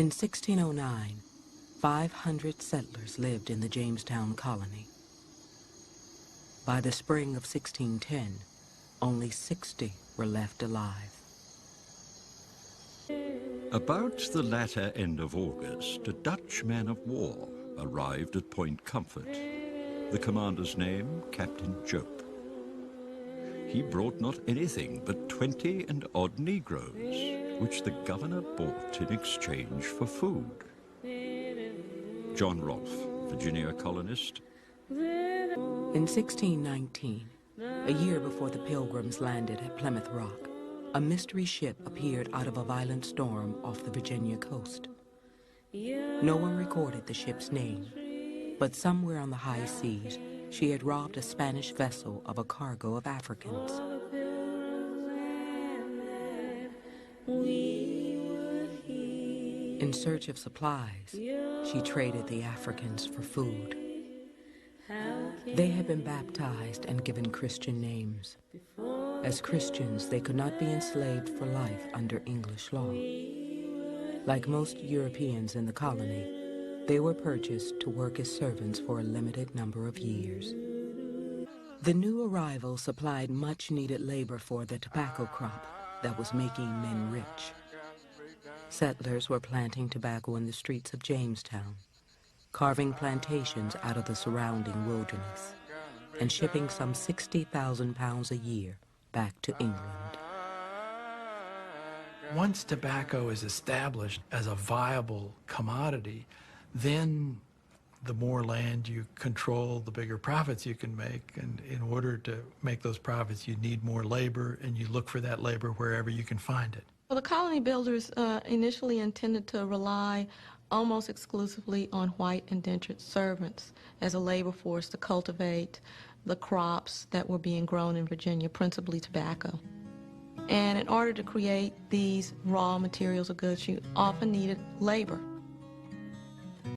In 1609, 500 settlers lived in the Jamestown colony. By the spring of 1610, only 60 were left alive. About the latter end of August, a Dutch man of war arrived at Point Comfort. The commander's name, Captain Jope. He brought not anything but 20 and odd Negroes, which the governor bought in exchange for food. John Rolfe, Virginia colonist. In 1619, a year before the Pilgrims landed at Plymouth Rock, a mystery ship appeared out of a violent storm off the Virginia coast. No one recorded the ship's name, but somewhere on the high seas, she had robbed a Spanish vessel of a cargo of Africans. In search of supplies, she traded the Africans for food. They had been baptized and given Christian names. As Christians, they could not be enslaved for life under English law. Like most Europeans in the colony, they were purchased to work as servants for a limited number of years. The new arrivals supplied much-needed labor for the tobacco crop that was making men rich. Settlers were planting tobacco in the streets of Jamestown, carving plantations out of the surrounding wilderness, and shipping some 60,000 pounds a year back to England. Once tobacco is established as a viable commodity, then the more land you control, the bigger profits you can make. And in order to make those profits, you need more labor, and you look for that labor wherever you can find it. Well, the colony builders initially intended to rely almost exclusively on white indentured servants as a labor force to cultivate the crops that were being grown in Virginia, principally tobacco. And in order to create these raw materials or goods, you often needed labor.